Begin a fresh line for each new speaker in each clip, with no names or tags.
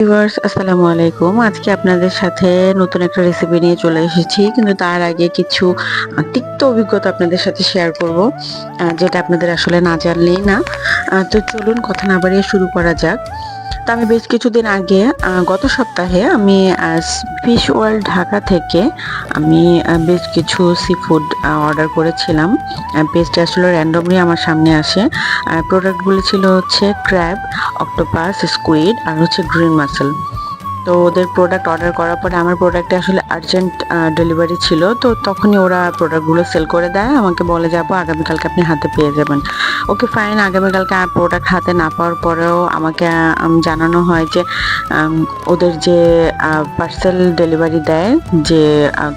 Viewers আসসালামু আলাইকুম। আজকে আপনাদের সাথে নতুন একটা রেসিপি নিয়ে চলে এসেছি। কিন্তু তার আগে কিছু তিক্ত অভিজ্ঞতা আপনাদের সাথে শেয়ার করব, যেটা আপনাদের আসলে না জানলেই না। তো চলুন কথা না বাড়িয়ে শুরু করা যাক। তো আমি বেশ কিছুদিন আগে গত সপ্তাহে আমি ফিশ ওয়ার্ল্ড ঢাকা থেকে আমি বেশ কিছু সি ফুড অর্ডার করেছিলাম। পেজটা আসলে র্যান্ডমলি আমার সামনে আসে। প্রোডাক্টগুলো ছিল হচ্ছে ক্র্যাব, অক্টোপাস, স্কুইড আর হচ্ছে গ্রিন মাসেল। তো ওদের প্রোডাক্ট অর্ডার করার পরে আমার প্রোডাক্টে আসলে আর্জেন্ট ডেলিভারি ছিল, তো তখনই ওরা প্রোডাক্টগুলো সেল করে দেয়, আমাকে বলে যাবো আগামীকালকে আপনি হাতে পেয়ে যাবেন। ওকে ফাইন, আগামীকালকে প্রোডাক্ট হাতে না পাওয়ার পরেও আমাকে জানানো হয় যে ওদের যে পার্সেল ডেলিভারি দেয়, যে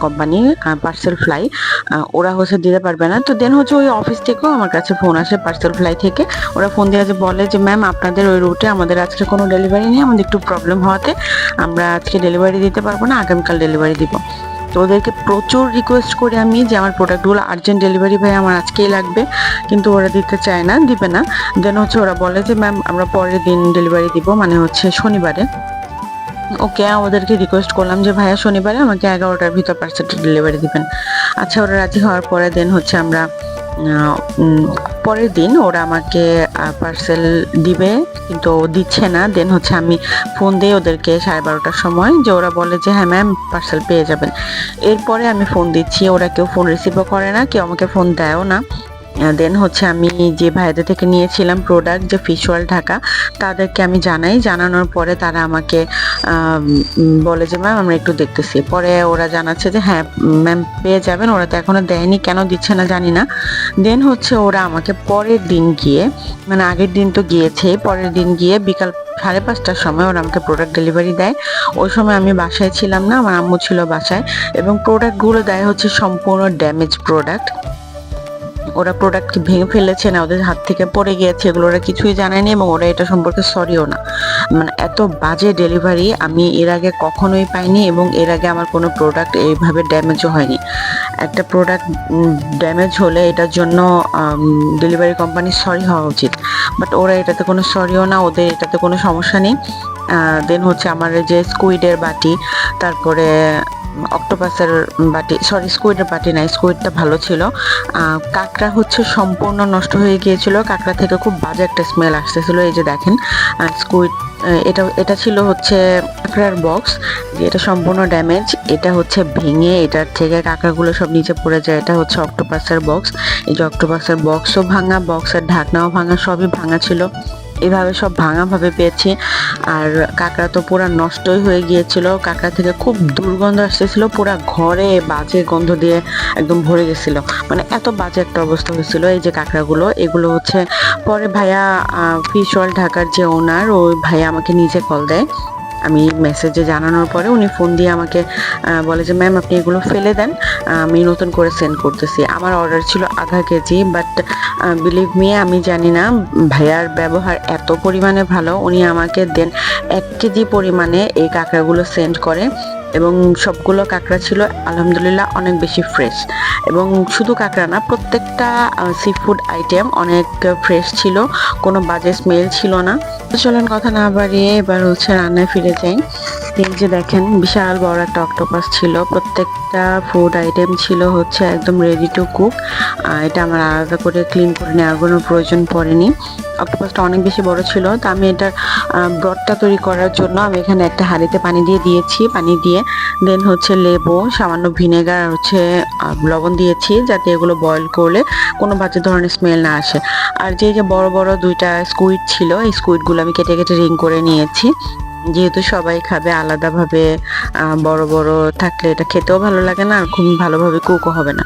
কোম্পানি পার্সেল ফ্লাই, ওরা হচ্ছে দিতে পারবে না। তো দেন হচ্ছে ওই অফিস থেকেও আমার কাছে ফোন আসে পার্সেল ফ্লাই থেকে। ওরা ফোন দিয়ে যে বলে যে ম্যাম আপনাদের ওই রুটে আমাদের আজকে কোনো ডেলিভারি নেই, আমাদের একটু প্রবলেম হওয়াতে আমরা আজকে ডেলিভারি দিতে পারবো না, আগামীকাল ডেলিভারি দিব। তো ওদেরকে প্রচুর রিকোয়েস্ট করি আমি যে আমার প্রোডাক্টগুলো আর্জেন্ট ডেলিভারি ভাই আমার আজকেই লাগবে, কিন্তু ওরা দিতে চায় না, দিবে না। দেন হচ্ছে ওরা বলে যে ম্যাম আমরা পরের দিন ডেলিভারি দিব, মানে হচ্ছে শনিবারে। ওকে, ওদেরকে রিকোয়েস্ট করলাম যে ভাইয়া শনিবারে আমাকে 11টার ভিতর পার্সেলটা ডেলিভারি দিবেন। আচ্ছা, ওরা রাজি হওয়ার পরে দেন হচ্ছে আমরা পরের দিন ওরা আমাকে পার্সেল দিবে, কিন্তু দিচ্ছে না। দেন হচ্ছে আমি ফোন দিই ওদেরকে 12:30টার সময়, যে ওরা বলে যে হ্যাঁ ম্যাম পার্সেল পেয়ে যাবেন। এরপরে আমি ফোন দিচ্ছি, ওরা কেউ ফোন রিসিভও করে না, কেউ আমাকে ফোন দেয়ও না। দেন হচ্ছে আমি যে ভাইদের থেকে নিয়েছিলাম প্রোডাক্ট, যে ফিশ ওয়ার্ল্ড ঢাকা, তাদেরকে আমি জানাই। জানানোর পরে তারা আমাকে বলে যে ম্যাম আমরা একটু দেখতেছি। পরে ওরা জানাচ্ছে যে হ্যাঁ ম্যাম পেয়ে যাবেন, ওরা তো এখনো দেয়নি, কেন দিচ্ছে না জানি না। দেন হচ্ছে ওরা আমাকে পরের দিন গিয়ে, মানে আগের দিন তো গিয়েছে, পরের দিন গিয়ে বিকাল 5:30টার সময় ওরা আমাকে প্রোডাক্ট ডেলিভারি দেয়। ওই সময় আমি বাসায় ছিলাম না, আমার আম্মু ছিল বাসায়, এবং প্রোডাক্টগুলো দেয় হচ্ছে সম্পূর্ণ ড্যামেজ প্রোডাক্ট। ওরা প্রোডাক্ট ভেঙে ফেলেছে না ওদের হাত থেকে পড়ে গিয়েছে, এগুলো ওরা কিছুই জানায়নি, এবং ওরা এটা সম্পর্কে সরিও না। মানে এত বাজে ডেলিভারি আমি এর আগে কখনোই পাইনি, এবং এর আগে আমার কোনো প্রোডাক্ট এইভাবে ড্যামেজও হয়নি। একটা প্রোডাক্ট ড্যামেজ হলে এটার জন্য ডেলিভারি কোম্পানি সরি হওয়া উচিত, বাট ওরা এটাতে কোনো সরিও না, ওদের এটাতে কোনো সমস্যা নেই। দেন হচ্ছে আমার যে স্কুইডের বাটি, তারপরে অক্টোপাসের বাটি, সরি স্কুইডের বাটি নাই, স্কুইডটা ভালো ছিল। কাঁকড়া হচ্ছে সম্পূর্ণ নষ্ট হয়ে গিয়েছিল, কাঁকড়া থেকে খুব বাজে একটা স্মেল আসতেছিল। এই যে দেখেন স্কুইড, এটা ছিল হচ্ছে কাঁকড়ার বক্স, এটা সম্পূর্ণ ড্যামেজ, এটা হচ্ছে ভেঙে এটার থেকে কাঁকড়াগুলো সব নিচে পড়ে যায়। এটা হচ্ছে অক্টোপাসের বক্স, এই যে অক্টোপাসের বক্সও ভাঙা, বক্সের ঢাকনাও ভাঙা, সবই ভাঙা ছিল। এভাবে সব ভাঙা ভাবে পেয়েছি। আর কাঁকড়া তো পুরো নষ্টই হয়ে গিয়েছিল, কাঁকড়া থেকে খুব দুর্গন্ধ আসতেছিল, পুরো ঘরে বাজে গন্ধ দিয়ে একদম ভরে গেছিল, মানে এত বাজে একটা অবস্থা হয়েছিল। এই যে কাঁকড়াগুলো, এগুলো হচ্ছে পরে ভাইয়া ফিশ ওয়ার্ল্ড ঢাকার যে ওনার, ওই ভাইয়া আমাকে নিজে কল দেয়। আমি মেসেজে জানানোর পরে উনি ফোন দিয়ে আমাকে বলে যে ম্যাম আপনি এগুলো ফেলে দেন, আমি নতুন করে সেন্ড করতেছি। আমার অর্ডার ছিল আধা কেজি, বাট বিলিভ মি আমি জানি না, ভাইয়ার ব্যবহার এত পরিমাণে ভালো, উনি আমাকে দেন 1 কেজি পরিমাণে এই কাঁকড়াগুলো সেন্ড করে, এবং সবগুলো কাঁকড়া ছিল আলহামদুলিল্লাহ অনেক বেশি ফ্রেশ। এবং শুধু কাঁকড়া না, প্রত্যেকটা সি ফুড আইটেম অনেক ফ্রেশ ছিল, কোনো বাজে স্মেল ছিল না। তো চলেন কথা না বাড়িয়ে এবার হচ্ছে রান্নায় ফিরে যাই। এই যে দেখেন বিশাল বড় একটা অক্টোপাস ছিল, প্রত্যেকটা ফুড আইটেম ছিল হচ্ছে একদম রেডি টু কুক। এটা আমার আলাদা করে ক্লিন করে নেওয়ার কোনো প্রয়োজন পড়েনি। অক্টোপাসটা অনেক বেশি বড় ছিল, তো আমি এটার ব্রথটা তৈরি করার জন্য আমি এখানে একটা হাঁড়িতে পানি দিয়ে দিয়েছি, পানি দিয়ে দেন হচ্ছে লেবু, সামান্য ভিনেগার আর হচ্ছে লবণ দিয়েছি, যাতে এগুলো বয়েল করলে কোনো বাজে ধরনের স্মেল না আসে। আর যে বড় বড় 2টা স্কুইড ছিল, এই স্কুইডগুলো আমি কেটে কেটে রিং করে নিয়েছি, যেহেতু সবাই খাবে আলাদাভাবে বড় বড় থাকলে এটা খেতেও ভালো লাগে না, আর খুব ভালোভাবে কুকও হবে না।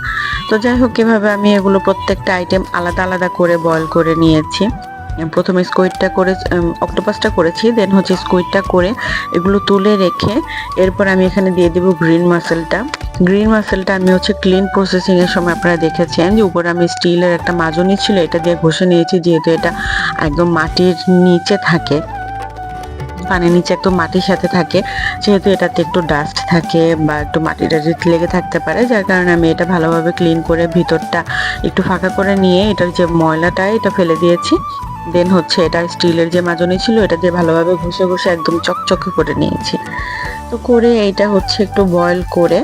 তো যাই হোক, এভাবে আমি এগুলো প্রত্যেকটা আইটেম আলাদা আলাদা করে বয়েল করে নিয়েছি। প্রথমে স্কুইডটা করে অক্টোপাসটা করেছি, দেন হচ্ছে স্কুইডটা করে এগুলো তুলে রেখে এরপর আমি এখানে দিয়ে দেবো গ্রিন মাসেলটা। গ্রিন মাসেলটা আমি হচ্ছে ক্লিন প্রসেসিং এর সময় আপনারা দেখেছেন যে উপরে আমি স্টিলের একটা মাজনি ছিল, এটা দিয়ে ঘষে নিয়েছি, যেহেতু এটা একদম মাটির নিচে থাকে, পানির নিচে একটু মাটির সাথে থাকে, যেহেতু এটাতে একটু ডাস্ট থাকে বা একটু মাটিটা লেগে থাকতে পারে, যার কারণে আমি এটা ভালোভাবে ক্লিন করে ভিতরটা একটু ফাঁকা করে নিয়ে এটার যে ময়লাটা এটা ফেলে দিয়েছি। দেন হচ্ছে এটা স্টিলের যে মাজনি ছিল এটা দিয়ে ভালোভাবে ঘষে ঘষে একদম চকচকে করে নিয়েছি। তো করে এইটা হচ্ছে একটু বয়েল করে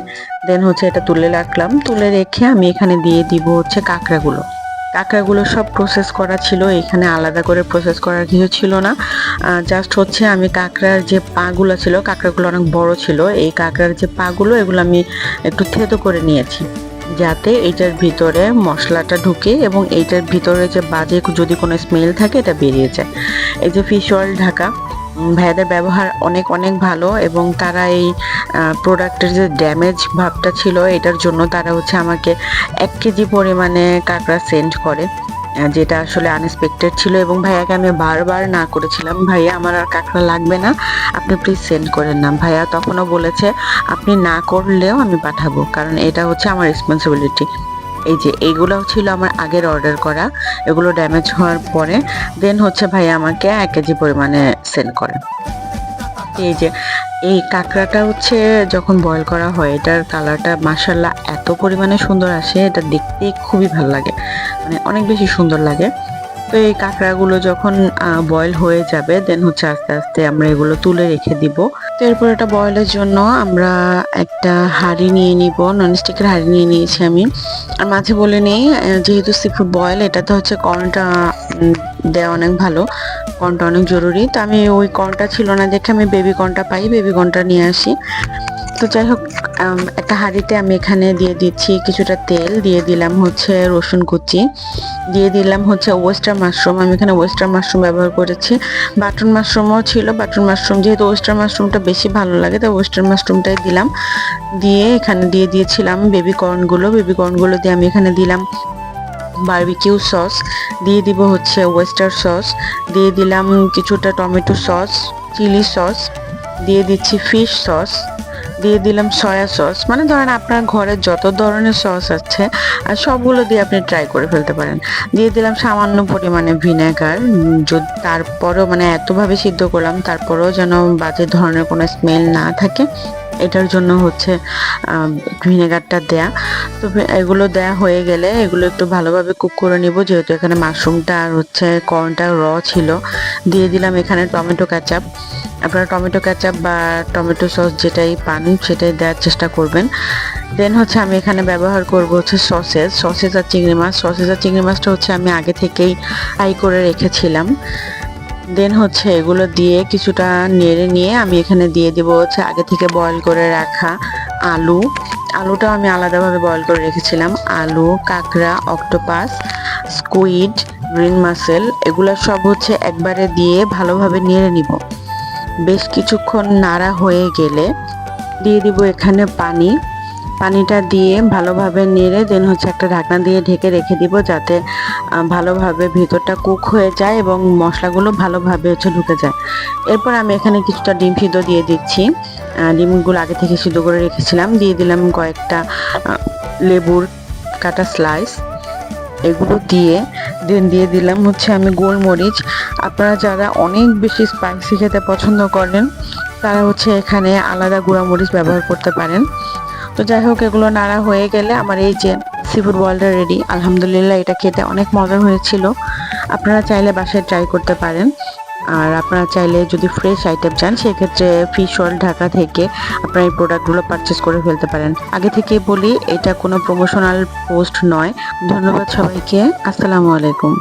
দেন হচ্ছে এটা তুলে রাখলাম। তুলে রেখে আমি এখানে দিয়ে দিব হচ্ছে কাঁকড়াগুলো সব প্রসেস করা ছিল, এখানে আলাদা করে প্রসেস করার কিছু ছিল না। জাস্ট হচ্ছে আমি কাঁকড়ার যে পাগুলো ছিল, কাঁকড়াগুলো অনেক বড় ছিল, এই কাঁকড়ার যে পাগুলো এগুলো আমি একটু থেতো করে নিয়েছি যাতে এইটার ভিতরে মশলাটা ঢুকে এবং এইটার ভিতরে যে বাজে যদি কোনো স্মেল থাকে এটা বেরিয়ে যায়। এই যে ফিশ অয়েল ঢাকা ভাইয়াদের ব্যবহার অনেক অনেক ভালো এবং তারা এই প্রোডাক্টের যে ড্যামেজ ভাবটা ছিল এটার জন্য তারা হচ্ছে আমাকে 1 কেজি পরিমাণে কাঁকড়া সেন্ড করে, যেটা আসলে আনএক্সপেক্টেড ছিল এবং ভাইয়াকে আমি বারবার না করেছিলাম, ভাইয়া আমার আর কাঁকড়া লাগবে না, আপনি প্লিজ সেন্ড করেন না। ভাইয়া তখনও বলেছে আপনি না করলেও আমি পাঠাবো, কারণ এটা হচ্ছে আমার রেসপন্সিবিলিটি। এই যে এইগুলো ছিল আমার আগের অর্ডার করা, এগুলো ড্যামেজ হওয়ার পরে দেন হচ্ছে ভাইয়া আমাকে 1 কেজি পরিমাণে সেন্ড করে। এই যে এই কাঁকড়াটা হচ্ছে যখন বয়েল করা হয় এটার কালারটা মাশাআল্লাহ এত পরিমাণে সুন্দর আসে, এটা দেখতে খুবই ভালো লাগে, মানে অনেক বেশি সুন্দর লাগে। তো এই কাঁকড়াগুলো যখন বয়েল হয়ে যাবে দেন হচ্ছে আস্তে আস্তে আমরা এগুলো তুলে রেখে দিব। তো এরপর এটা বয়েলের জন্য আমরা একটা হাঁড়ি নিয়ে নিব, ননস্টিকের হাঁড়ি নিয়ে নিয়েছি আমি। আর মাঝে বলে নেই, যেহেতু সিফুড বয়েল এটাতে হচ্ছে কর্নটা দেওয়া অনেক ভালো, কর্নটা অনেক জরুরি। তো আমি ওই কর্নটা ছিল না দেখে আমি বেবি কর্নটা পাই, বেবি কর্নটা নিয়ে আসি। তো যাই হোক একটা হাঁড়িতে আমি এখানে দিয়ে দিচ্ছি কিছুটা তেল, দিয়ে দিলাম হচ্ছে রসুন কুচি, দিয়ে দিলাম হচ্ছে ওয়েস্টার মাশরুম। আমি এখানে ওয়েস্টার মাশরুম ব্যবহার করেছি, বাটন মাশরুমও ছিল, বাটন মাশরুম যেহেতু ওয়েস্টার মাশরুমটা বেশি ভালো লাগে তাই ওয়েস্টার মাশরুমটাই দিলাম। দিয়ে এখানে দিয়ে দিয়েছিলাম বেবি কর্নগুলো দিয়ে আমি এখানে দিলাম বারবিকিউ সস, দিয়ে দিব হচ্ছে ওয়েস্টার সস, দিয়ে দিলাম কিছুটা টমেটো সস, চিলি সস, দিয়ে দিচ্ছি ফিশ সস, দিয়ে দিলাম সয়া সস, মানে ধরেন আপনার ঘরে যত ধরনের সস আছে আর সবগুলো দিয়ে আপনি ট্রাই করে ফেলতে পারেন। দিয়ে দিলাম সামান্য পরিমাণে ভিনেগার, তারপরেও মানে এতভাবে সিদ্ধ করলাম তারপরেও যেন বাজে ধরনের কোনো স্মেল না থাকে, এটার জন্য হচ্ছে ভিনেগারটা দেয়া। তো এগুলো দেয়া হয়ে গেলে এগুলো একটু ভালোভাবে কুক করে নিব, যেহেতু এখানে মাশরুমটা আর হচ্ছে কর্নটা ছিল। দিয়ে দিলাম এখানে টমেটো কেচাপ, আপনারা টমেটো কেচাপ বা টমেটো সস যেটাই পান সেটাই দেওয়ার চেষ্টা করবেন। দেন হচ্ছে আমি এখানে ব্যবহার করব হচ্ছে সসেজ আর চিংড়ি মাছটা হচ্ছে আমি আগে থেকেই ফ্রাই করে রেখেছিলাম। দেন হচ্ছে এগুলো দিয়ে কিছুটা নেড়ে নিয়ে আমি এখানে দিয়ে দেব হচ্ছে আগে থেকে বয়েল করে রাখা আলুটাও আমি আলাদাভাবে বয়েল করে রেখেছিলাম। আলু, কাঁকড়া, অক্টোপাস, স্কুইড, গ্রিন মাসেল এগুলো সব হচ্ছে একবারে দিয়ে ভালোভাবে নেড়ে নিব। বেশ কিছুক্ষণ নাড়া হয়ে গেলে দিয়ে দিব এখানে পানিটা দিয়ে ভালোভাবে নেড়ে দেন হচ্ছে একটা ঢাকনা দিয়ে ঢেকে রেখে দিব, যাতে ভালোভাবে ভিতরটা কুক হয়ে যায় এবং মশলাগুলো ভালোভাবে হচ্ছে ঢুকে যায়। এরপর আমি এখানে কিছুটা ডিম সিদ্ধ দিয়ে দিচ্ছি, ডিমগুলো আগে থেকে সিদ্ধ করে রেখেছিলাম। দিয়ে দিলাম কয়েকটা লেবুর কাটা স্লাইস, এগুলো দিয়ে দিয়ে দিলাম হচ্ছে আমি গোলমরিচ। আপনারা যারা অনেক বেশি স্পাইসি খেতে পছন্দ করেন তারা হচ্ছে এখানে আলাদা গুঁড়া মরিচ ব্যবহার করতে পারেন। তো যাই হোক এগুলো নাড়া হয়ে গেলে আমার এই যে সিফুড বয়েলটা রেডি। আলহামদুলিল্লাহ এটা খেতে অনেক মজা হয়েছিল, আপনারা চাইলে বাসায় ট্রাই করতে পারেন। আর আপনারা চাইলে যদি ফ্রেশ আইটেম চান সেক্ষেত্রে ফিশ অয়েল ঢাকা থেকে আপনারা এই প্রোডাক্টগুলো পারচেস করে ফেলতে পারেন। আগে থেকেই বলি এটা কোনো প্রমোশনাল পোস্ট নয়। ধন্যবাদ সবাইকে, আসসালামু আলাইকুম।